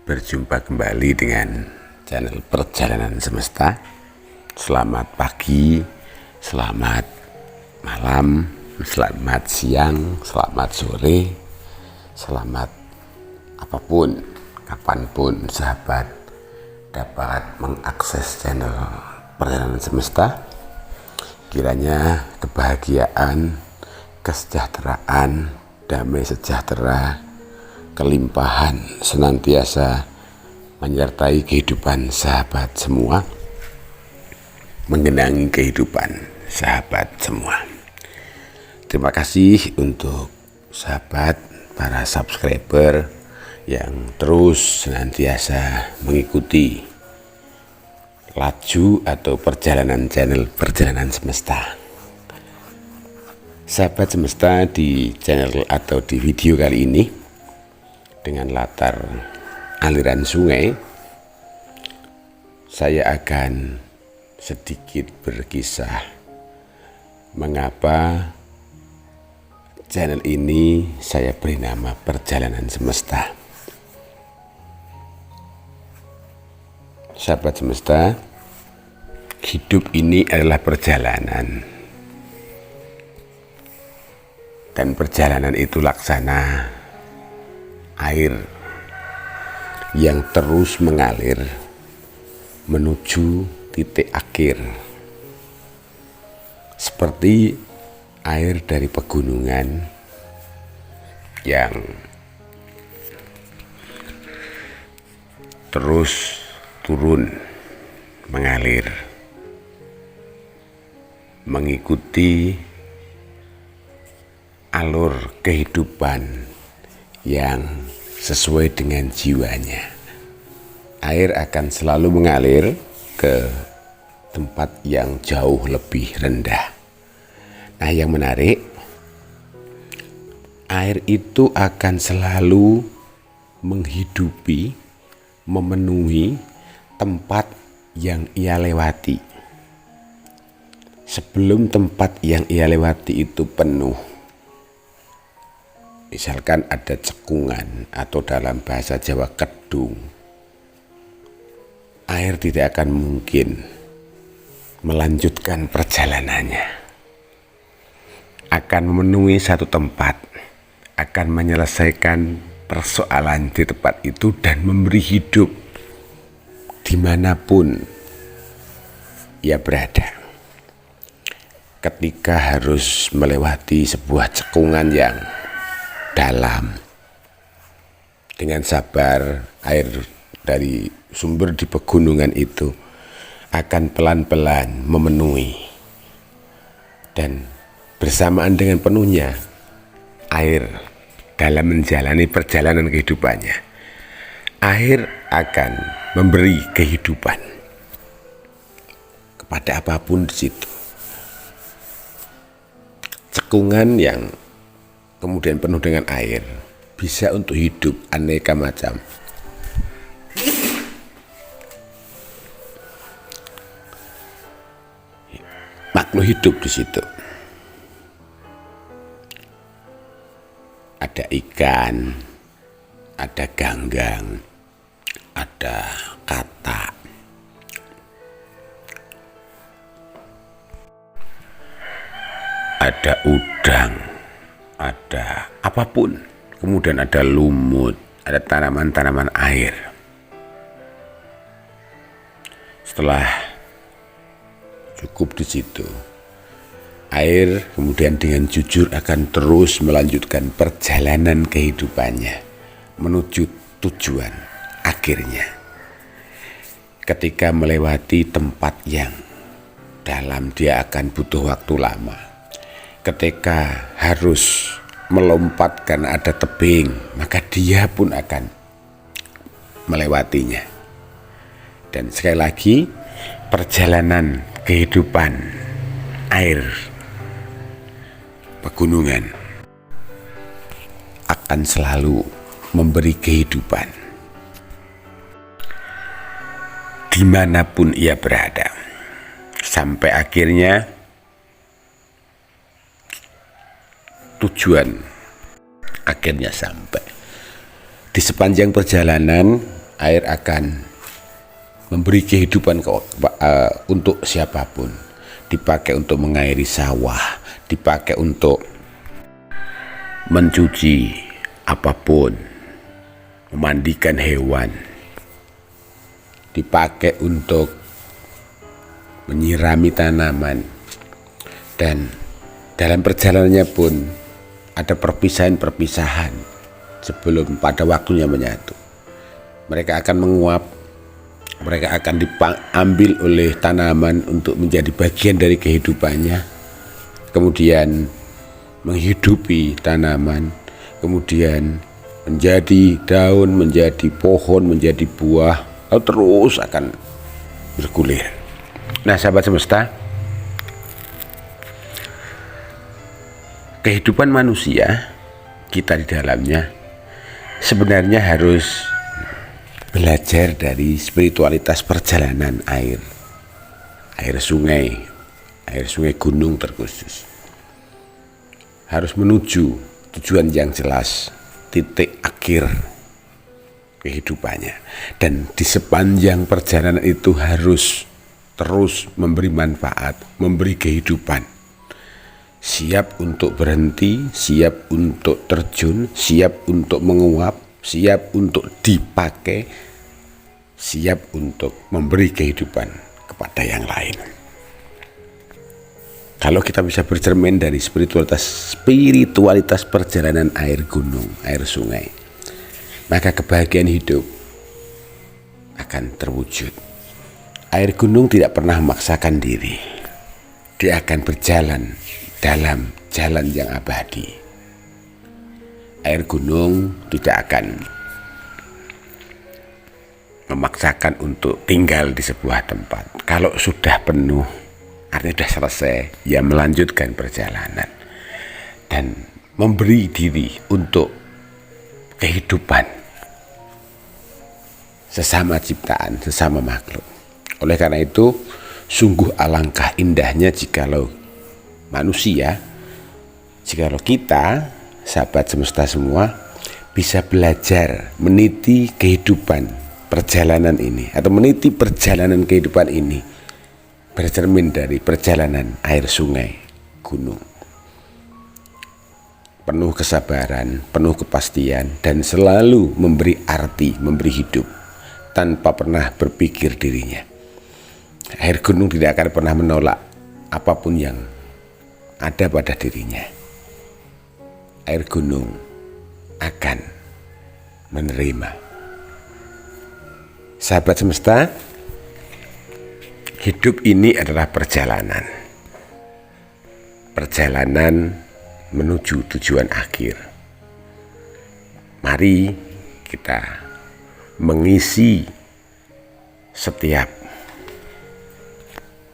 Berjumpa kembali dengan channel Perjalanan Semesta. Selamat pagi, selamat malam, selamat siang, selamat sore, selamat apapun, kapanpun sahabat dapat mengakses channel Perjalanan Semesta. Kiranya kebahagiaan, kesejahteraan, damai sejahtera, kelimpahan senantiasa menyertai kehidupan sahabat semua, menggenangi kehidupan sahabat semua. Terima kasih untuk sahabat para subscriber yang terus senantiasa mengikuti laju atau perjalanan channel Perjalanan Semesta. Sahabat semesta, di channel atau di video kali ini dengan latar aliran sungai, saya akan sedikit berkisah mengapa channel ini saya beri nama Perjalanan Semesta. Sahabat semesta, hidup ini adalah perjalanan, dan perjalanan itu laksana air yang terus mengalir menuju titik akhir, seperti air dari pegunungan yang terus turun mengalir mengikuti alur kehidupan yang sesuai dengan jiwanya. Air akan selalu mengalir ke tempat yang jauh lebih rendah. Nah, yang menarik, air itu akan selalu menghidupi, memenuhi tempat yang ia lewati. Sebelum tempat yang ia lewati itu penuh, misalkan ada cekungan atau dalam bahasa Jawa kedung, air tidak akan mungkin melanjutkan perjalanannya. Akan memenuhi satu tempat, akan menyelesaikan persoalan di tempat itu dan memberi hidup dimanapun ia berada. Ketika harus melewati sebuah cekungan yang dalam, dengan sabar air dari sumber di pegunungan itu akan pelan-pelan memenuhi, dan bersamaan dengan penuhnya air dalam menjalani perjalanan kehidupannya, air akan memberi kehidupan kepada apapun di situ. Cekungan yang kemudian penuh dengan air bisa untuk hidup aneka macam. Makhluk hidup di situ. Ada ikan, ada ganggang, ada katak, ada udang, ada apapun, kemudian ada lumut, ada tanaman-tanaman air. Setelah cukup di situ, air kemudian dengan jujur akan terus melanjutkan perjalanan kehidupannya menuju tujuan akhirnya. Ketika melewati tempat yang dalam, dia akan butuh waktu lama. Ketika harus melompat karena ada tebing, maka dia pun akan melewatinya. Dan sekali lagi, perjalanan kehidupan air pegunungan akan selalu memberi kehidupan dimanapun ia berada, sampai akhirnya tujuan akhirnya sampai. Di sepanjang perjalanan Air akan memberi kehidupan untuk siapapun. Dipakai untuk mengairi sawah, dipakai untuk mencuci apapun, memandikan hewan, dipakai untuk menyirami tanaman. Dan dalam perjalanannya pun ada perpisahan-perpisahan sebelum pada waktunya menyatu. Mereka akan menguap, mereka akan diambil oleh tanaman untuk menjadi bagian dari kehidupannya, kemudian menghidupi tanaman, kemudian menjadi daun, menjadi pohon, menjadi buah, lalu terus akan bergulir. Nah, sahabat semesta, kehidupan manusia, kita di dalamnya sebenarnya harus belajar dari spiritualitas perjalanan air sungai gunung terkhusus. Harus menuju tujuan yang jelas, titik akhir kehidupannya. Dan di sepanjang perjalanan itu harus terus memberi manfaat, memberi kehidupan. Siap untuk berhenti, siap untuk terjun, siap untuk menguap, siap untuk dipakai, siap untuk memberi kehidupan kepada yang lain. Kalau kita bisa bercermin dari spiritualitas perjalanan air gunung, air sungai, maka kebahagiaan hidup akan terwujud. Air gunung tidak pernah memaksakan diri. Dia akan berjalan dalam jalan yang abadi. Air gunung tidak akan memaksakan untuk tinggal di sebuah tempat. Kalau sudah penuh, artinya sudah selesai, ya melanjutkan perjalanan dan memberi diri untuk kehidupan sesama ciptaan, sesama makhluk. Oleh karena itu, sungguh alangkah indahnya jikalau manusia, jikalau kita, sahabat semesta semua, bisa belajar meniti kehidupan perjalanan ini, atau meniti perjalanan kehidupan ini bercermin dari perjalanan air sungai gunung. Penuh kesabaran, penuh kepastian, dan selalu memberi arti, memberi hidup tanpa pernah berpikir dirinya. Air gunung tidak akan pernah menolak apapun yang ada pada dirinya. Air gunung akan menerima. Sahabat semesta, hidup ini adalah perjalanan. Perjalanan menuju tujuan akhir. Mari kita mengisi setiap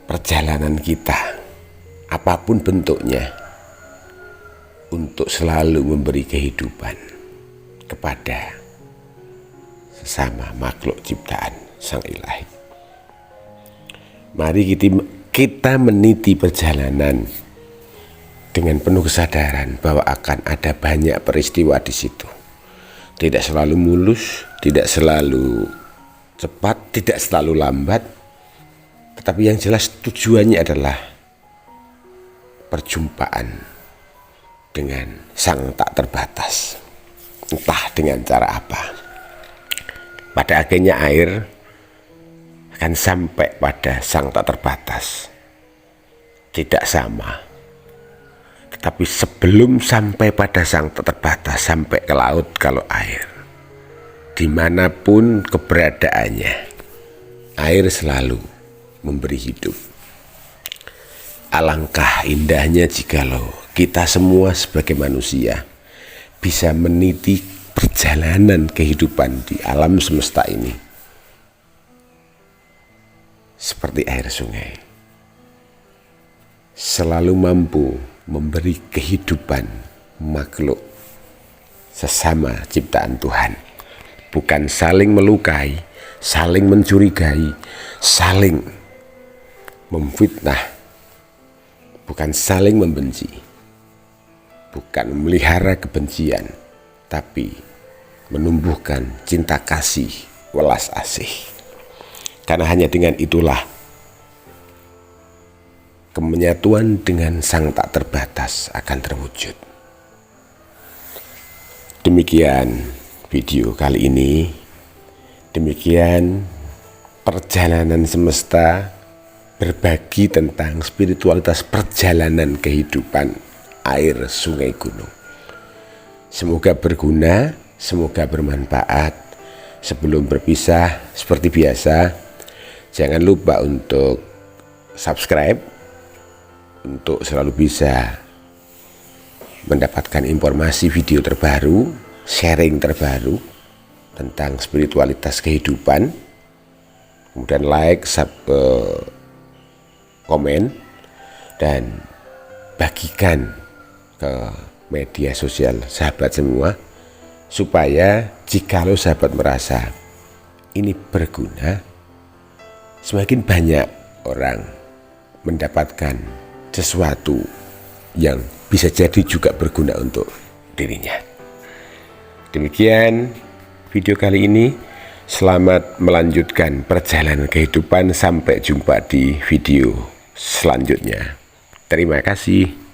perjalanan kita, apapun bentuknya, untuk selalu memberi kehidupan kepada sesama makhluk ciptaan Sang Ilahi. Mari kita meniti perjalanan dengan penuh kesadaran bahwa akan ada banyak peristiwa di situ. Tidak selalu mulus, tidak selalu cepat, tidak selalu lambat, tetapi yang jelas tujuannya adalah perjumpaan dengan Sang tak terbatas, entah dengan cara apa. Pada akhirnya air akan sampai pada Sang tak terbatas. Tidak sama, tetapi sebelum sampai pada Sang tak terbatas, sampai ke laut kalau air, dimanapun keberadaannya, air selalu memberi hidup. Alangkah indahnya jikalau kita semua sebagai manusia bisa meniti perjalanan kehidupan di alam semesta ini seperti air sungai, selalu mampu memberi kehidupan makhluk sesama ciptaan Tuhan, bukan saling melukai, saling mencurigai, saling memfitnah, bukan saling membenci, bukan memelihara kebencian, tapi menumbuhkan cinta kasih welas asih. Karena hanya dengan itulah kemenyatuan dengan Sang tak terbatas akan terwujud. Demikian video kali ini. Demikian perjalanan semesta berbagi tentang spiritualitas perjalanan kehidupan air sungai gunung. Semoga berguna, semoga bermanfaat. Sebelum berpisah, seperti biasa, jangan lupa untuk subscribe untuk selalu bisa mendapatkan informasi video terbaru, sharing terbaru tentang spiritualitas kehidupan. Kemudian like, komen, dan bagikan ke media sosial sahabat semua, supaya jikalau sahabat merasa ini berguna, semakin banyak orang mendapatkan sesuatu yang bisa jadi juga berguna untuk dirinya. Demikian video kali ini. Selamat melanjutkan perjalanan kehidupan. Sampai jumpa di video selanjutnya. Terima kasih.